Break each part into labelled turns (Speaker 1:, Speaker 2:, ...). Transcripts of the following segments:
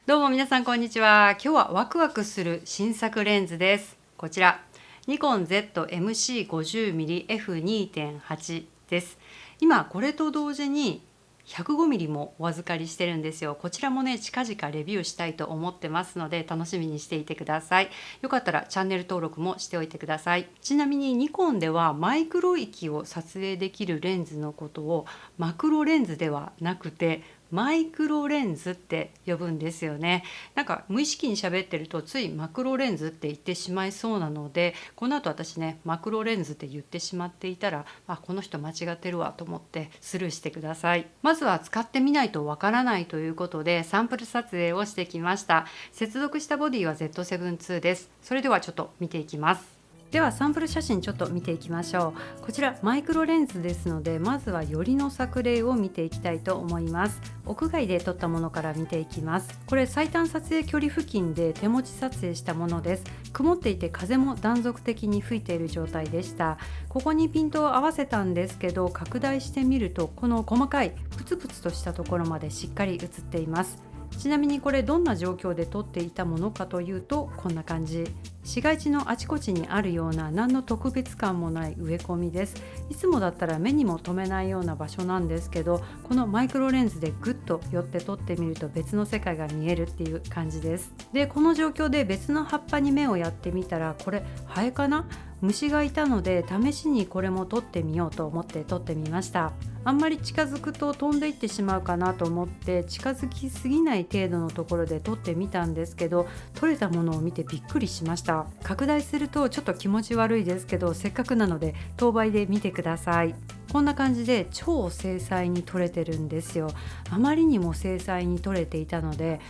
Speaker 1: どうも皆さんこんにちは。今日はワクワクする新作レンズです。こちらニコン ZMC50mmF2.8 です。今これと同時に 105mm もお預かりしてるんですよ。こちらもね近々レビューしたいと思ってますので楽しみにしていてください。よかったらチャンネル登録もしておいてください。ちなみにニコンではマイクロ域を撮影できるレンズのことをマクロレンズではなくてマイクロレンズって呼ぶんですよね。なんか無意識に喋ってるとついマクロレンズって言ってしまいそうなので、この後私ねマクロレンズって言ってしまっていたら、この人間違ってるわと思ってスルーしてください。まずは使ってみないとわからないということでサンプル撮影をしてきました。接続したボディは Z7-2 です。それではちょっと見ていきます。ではサンプル写真ちょっと見ていきましょう。こちらマイクロレンズですので、まずは寄りの作例を見ていきたいと思います。屋外で撮ったものから見ていきます。これ最短撮影距離付近で手持ち撮影したものです。曇っていて風も断続的に吹いている状態でした。ここにピントを合わせたんですけど、拡大してみるとこの細かいプツプツとしたところまでしっかり映っています。ちなみにこれどんな状況で撮っていたものかというと、こんな感じ。市街地のあちこちにあるような何の特別感もない植え込みです。いつもだったら目にも留めないような場所なんですけど、このマイクロレンズでぐっと寄って撮ってみると別の世界が見えるっていう感じです。でこの状況で別の葉っぱに目をやってみたら、これハエかな、虫がいたので試しにこれも撮ってみようと思って撮ってみました。あんまり近づくと飛んでいってしまうかなと思って近づきすぎない程度のところで撮ってみたんですけど、撮れたものを見てびっくりしました。拡大するとちょっと気持ち悪いですけど、せっかくなので等倍で見てください。こんな感じで超精細に撮れてるんですよ。あまりにも精細に撮れていたので、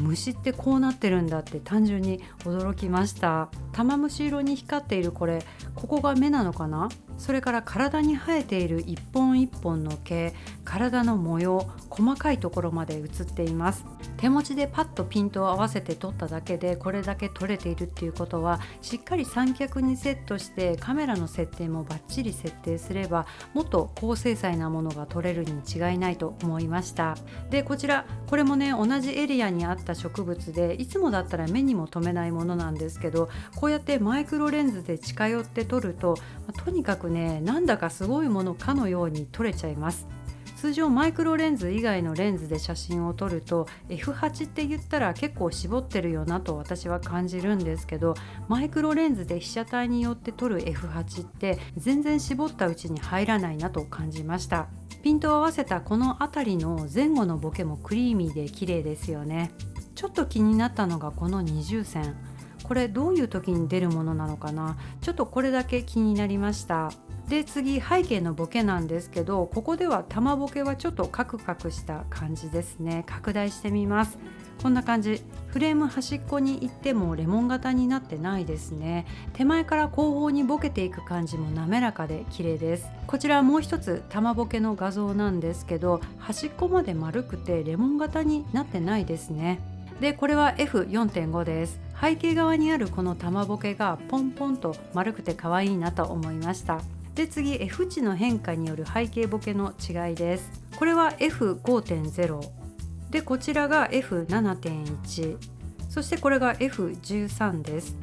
Speaker 1: 虫ってこうなってるんだって単純に驚きました。玉虫色に光っているここが目なのかな。それから体に生えている一本一本の毛、体の模様、細かいところまで映っています。手持ちでパッとピントを合わせて撮っただけでこれだけ撮れているっていうことは、しっかり三脚にセットしてカメラの設定もバッチリ設定すればもっと高精細なものが撮れるに違いないと思いました。でこれもね同じエリアにあった植物で、いつもだったら目にも留めないものなんですけど、こうやってマイクロレンズで近寄って撮ると、とにかくねなんだかすごいものかのように撮れちゃいます。通常マイクロレンズ以外のレンズで写真を撮ると F8 って言ったら結構絞ってるよなと私は感じるんですけど、マイクロレンズで被写体によって撮る F8 って全然絞ったうちに入らないなと感じました。ピントを合わせたこの辺りの前後のボケもクリーミーで綺麗ですよね。ちょっと気になったのがこの二重線。これどういう時に出るものなのかな、ちょっとこれだけ気になりました。で次背景のボケなんですけど、ここでは玉ボケはちょっとカクカクした感じですね。拡大してみます。こんな感じ。フレーム端っこに行ってもレモン型になってないですね。手前から後方にボケていく感じも滑らかで綺麗です。こちらもう一つ玉ボケの画像なんですけど、端っこまで丸くてレモン型になってないですね。でこれは F4.5 です。背景側にあるこの玉ボケがポンポンと丸くて可愛いなと思いました。で次 F 値の変化による背景ボケの違いです。これは F5.0 で、こちらが F7.1、 そしてこれが F13 です。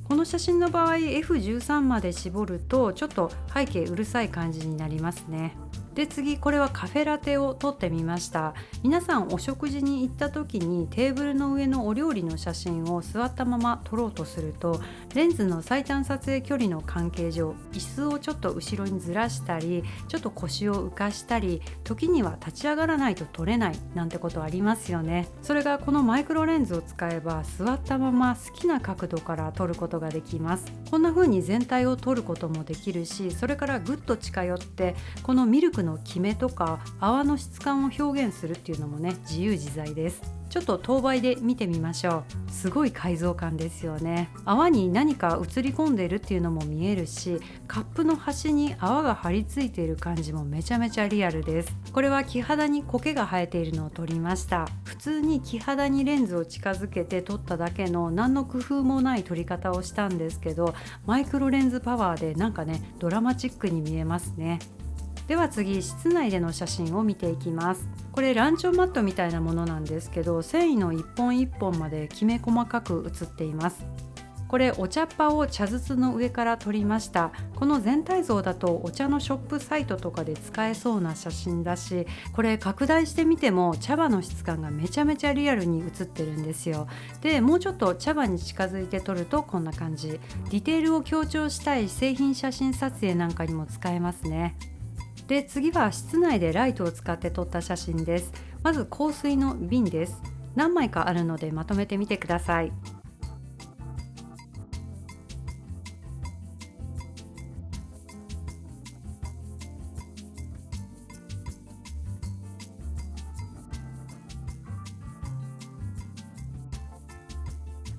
Speaker 1: この写真の場合 F13 まで絞るとちょっと背景うるさい感じになりますね。で次これはカフェラテを撮ってみました。皆さんお食事に行った時にテーブルの上のお料理の写真を座ったまま撮ろうとすると、レンズの最短撮影距離の関係上椅子をちょっと後ろにずらしたり、ちょっと腰を浮かしたり、時には立ち上がらないと撮れないなんてことありますよね。それがこのマイクロレンズを使えば座ったまま好きな角度から撮ることができます。こんな風に全体を撮ることもできるし、それからぐっと近寄ってこのミルクのキメとか泡の質感を表現するっていうのもね自由自在です。ちょっと等倍で見てみましょう。すごい解像感ですよね。泡に何か映り込んでいるっていうのも見えるし、カップの端に泡が張り付いている感じもめちゃめちゃリアルです。これは木肌に苔が生えているのを撮りました。普通に木肌にレンズを近づけて撮っただけの何の工夫もない撮り方をしたんですけど、マイクロレンズパワーでなんかねドラマチックに見えますね。では次、室内での写真を見ていきます。これランチョンマットみたいなものなんですけど、繊維の一本一本まできめ細かく写っています。これお茶っ葉を茶筒の上から撮りました。この全体像だとお茶のショップサイトとかで使えそうな写真だし、これ拡大してみても茶葉の質感がめちゃめちゃリアルに写ってるんですよ。でもうちょっと茶葉に近づいて撮るとこんな感じ。ディテールを強調したい製品写真撮影なんかにも使えますね。で次は室内でライトを使って撮った写真です。まず香水の瓶です。何枚かあるのでまとめてみてください。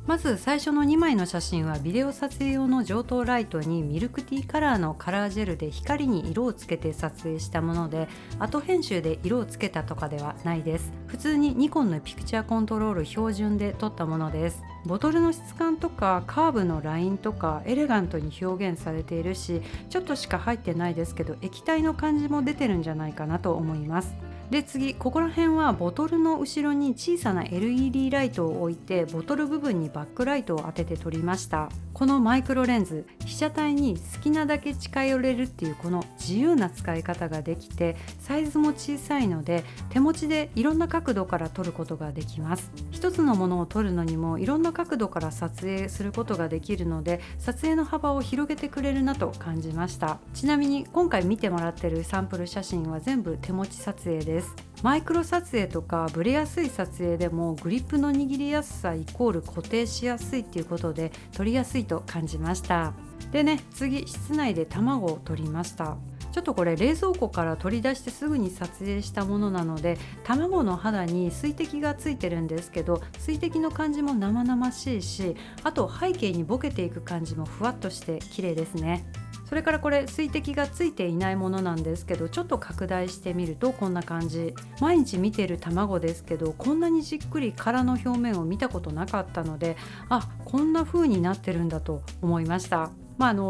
Speaker 1: まず最初の2枚の写真はビデオ撮影用の上等ライトにミルクティーカラーのカラージェルで光に色をつけて撮影したもので、後編集で色をつけたとかではないです。普通にニコンのピクチャーコントロール標準で撮ったものです。ボトルの質感とかカーブのラインとかエレガントに表現されているし、ちょっとしか入ってないですけど液体の感じも出てるんじゃないかなと思います。で次、ここら辺はボトルの後ろに小さな LED ライトを置いてボトル部分にバックライトを当てて撮りました。このマイクロレンズ、被写体に好きなだけ近寄れるっていうこの自由な使い方ができて、サイズも小さいので手持ちでいろんな角度から撮ることができます。一つのものを撮るのにもいろんな角度から撮影することができるので、撮影の幅を広げてくれるなと感じました。ちなみに今回見てもらってるサンプル写真は全部手持ち撮影です。マイクロ撮影とかブレやすい撮影でもグリップの握りやすさイコール固定しやすいっていうことで撮りやすいと感じました。でね、次室内で卵を撮りました。ちょっとこれ冷蔵庫から取り出してすぐに撮影したものなので、卵の肌に水滴がついてるんですけど、水滴の感じも生々しいし、あと背景にボケていく感じもふわっとして綺麗ですね。それからこれ水滴がついていないものなんですけど、ちょっと拡大してみるとこんな感じ。毎日見てる卵ですけど、こんなにじっくり殻の表面を見たことなかったので、こんな風になってるんだと思いました。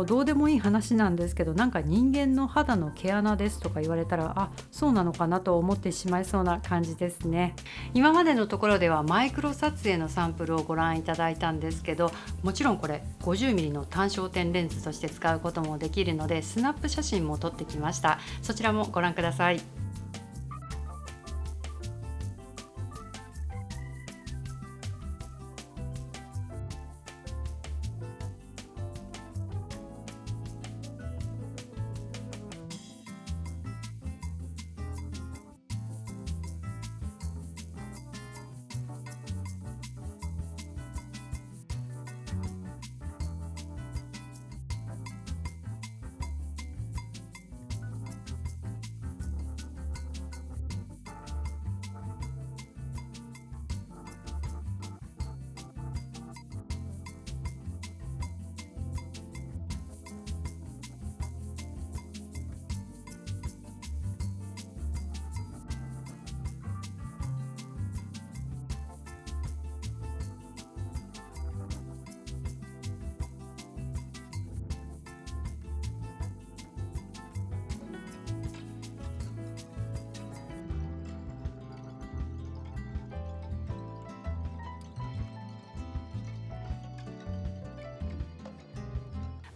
Speaker 1: どうでもいい話なんですけど、なんか人間の肌の毛穴ですとか言われたら、そうなのかなと思ってしまいそうな感じですね。今までのところではマイクロ撮影のサンプルをご覧いただいたんですけど、もちろんこれ 50mm の単焦点レンズとして使うこともできるので、スナップ写真も撮ってきました。そちらもご覧ください。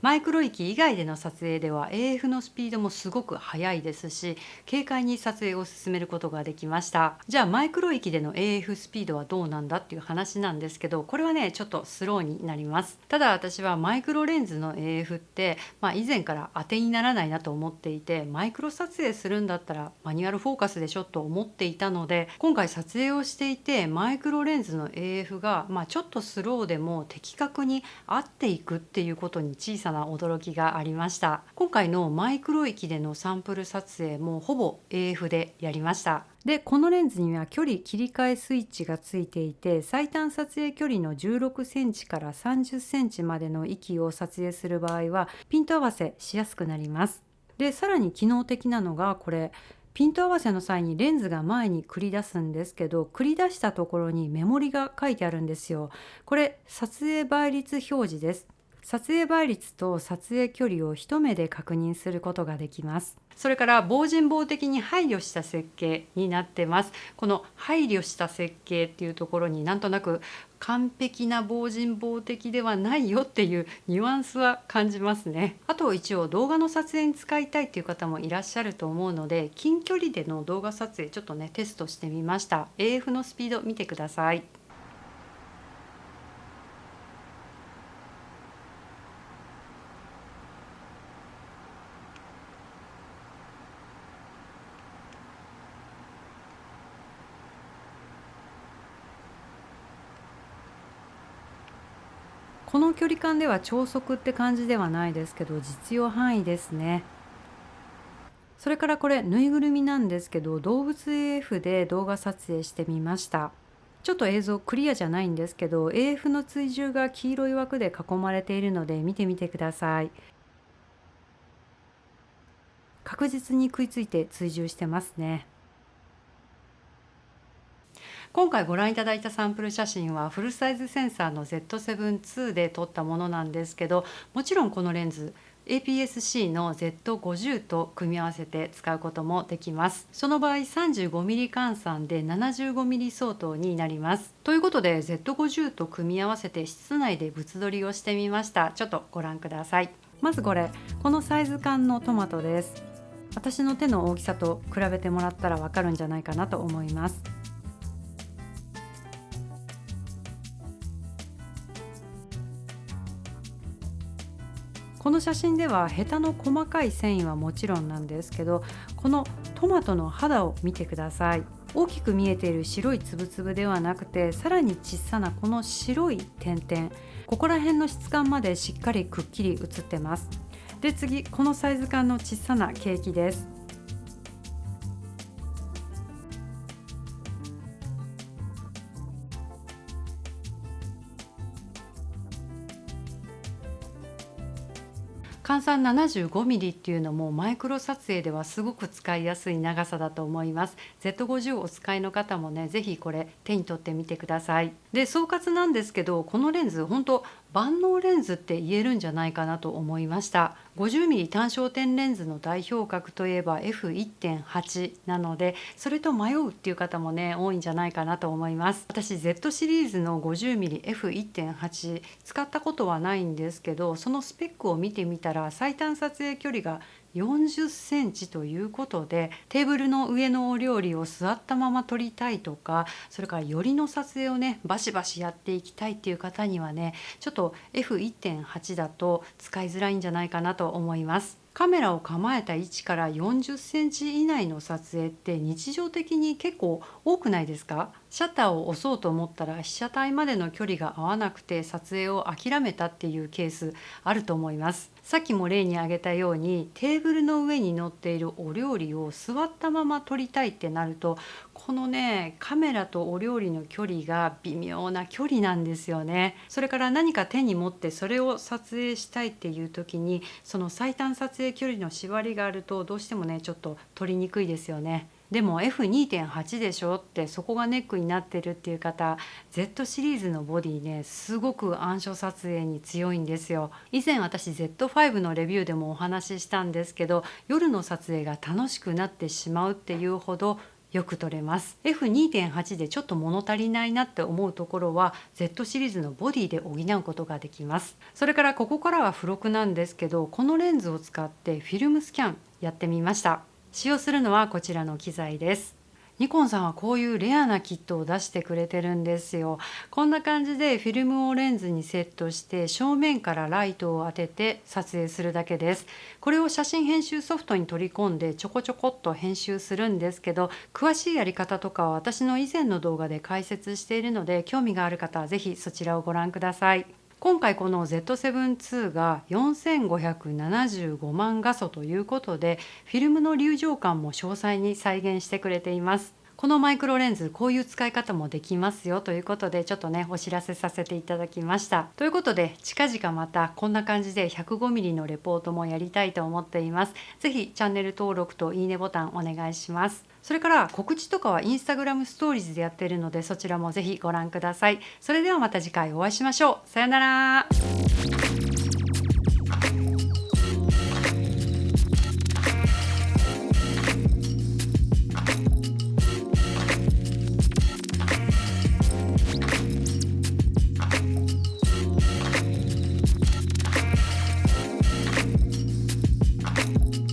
Speaker 1: マイクロ域以外での撮影では AF のスピードもすごく速いですし、軽快に撮影を進めることができました。じゃあマイクロ域での AF スピードはどうなんだっていう話なんですけど、これはねちょっとスローになります。ただ私はマイクロレンズの AF って、以前から当てにならないなと思っていて、マイクロ撮影するんだったらマニュアルフォーカスでしょと思っていたので、今回撮影をしていてマイクロレンズの AF が、ちょっとスローでも的確に合っていくっていうことに小さな驚きがありました。今回のマイクロ域でのサンプル撮影もほぼ AF でやりました。でこのレンズには距離切り替えスイッチがついていて、最短撮影距離の16センチから30センチまでの域を撮影する場合はピント合わせしやすくなります。でさらに機能的なのがこれ、ピント合わせの際にレンズが前に繰り出すんですけど、繰り出したところにメモリが書いてあるんですよ。これ撮影倍率表示です。撮影倍率と撮影距離を一目で確認することができます。それから防塵防的に配慮した設計になってます。この配慮した設計っていうところになんとなく完璧な防塵防的ではないよっていうニュアンスは感じますね。あと一応動画の撮影に使いたいっていう方もいらっしゃると思うので、近距離での動画撮影ちょっとねテストしてみました。 AF のスピード見てください。この距離感では超速って感じではないですけど、実用範囲ですね。それからこれぬいぐるみなんですけど、動物 AF で動画撮影してみました。ちょっと映像クリアじゃないんですけど、 AF の追従が黄色い枠で囲まれているので見てみてください。確実に食いついて追従してますね。今回ご覧いただいたサンプル写真はフルサイズセンサーの Z7-2 で撮ったものなんですけど、もちろんこのレンズAPS-C の Z50 と組み合わせて使うこともできます。その場合 35mm 換算で 75mm 相当になります。ということで Z50 と組み合わせて室内で物撮りをしてみました。ちょっとご覧ください。まずこのサイズ感のトマトです。私の手の大きさと比べてもらったらわかるんじゃないかなと思います。この写真ではヘタの細かい繊維はもちろんなんですけど、このトマトの肌を見てください。大きく見えている白いつぶつぶではなくて、さらに小さなこの白い点々、ここら辺の質感までしっかりくっきり写ってます。で次、このサイズ感の小さなケーキです。換算 75mm っていうのもマイクロ撮影ではすごく使いやすい長さだと思います。 Z50 をお使いの方もね、ぜひこれ手に取ってみてください。で総括なんですけど、このレンズ本当万能レンズって言えるんじゃないかなと思いました。 50mm 単焦点レンズの代表格といえば F1.8 なので、それと迷うっていう方もね多いんじゃないかなと思います。私 Z シリーズの 50mm F1.8 使ったことはないんですけど、そのスペックを見てみたら最短撮影距離が40センチということで、テーブルの上のお料理を座ったまま撮りたいとか、それから寄りの撮影をねバシバシやっていきたいっていう方にはね、ちょっと F1.8 だと使いづらいんじゃないかなと思います。カメラを構えた位置から40センチ以内の撮影って日常的に結構多くないですか？シャッターを押そうと思ったら被写体までの距離が合わなくて撮影を諦めたっていうケースあると思います。さっきも例に挙げたようにテーブルの上に乗っているお料理を座ったまま撮りたいってなると、このねカメラとお料理の距離が微妙な距離なんですよね。それから何か手に持ってそれを撮影したいっていう時に、その最短撮影距離の縛りがあるとどうしてもねちょっと撮りにくいですよね。でも F2.8 でしょって、そこがネックになってるっていう方、 Z シリーズのボディねすごく暗所撮影に強いんですよ。以前私 Z5 のレビューでもお話ししたんですけど、夜の撮影が楽しくなってしまうっていうほどよく撮れます。 F2.8 でちょっと物足りないなって思うところは Z シリーズのボディで補うことができます。それからここからは付録なんですけど、このレンズを使ってフィルムスキャンやってみました。使用するのはこちらの機材です。ニコンさんはこういうレアなキットを出してくれてるんですよ。こんな感じでフィルムをレンズにセットして正面からライトを当てて撮影するだけです。これを写真編集ソフトに取り込んでちょこちょこっと編集するんですけど、詳しいやり方とかは私の以前の動画で解説しているので、興味がある方はぜひそちらをご覧ください。今回この Z7-2 が4575万画素ということで、フィルムの流浄感も詳細に再現してくれています。このマイクロレンズこういう使い方もできますよということで、ちょっとねお知らせさせていただきました。ということで近々またこんな感じで 105mm のレポートもやりたいと思っています。ぜひチャンネル登録といいねボタンお願いします。それから告知とかはインスタグラムストーリーズでやっているので、そちらもぜひご覧ください。それではまた次回お会いしましょう。さよなら。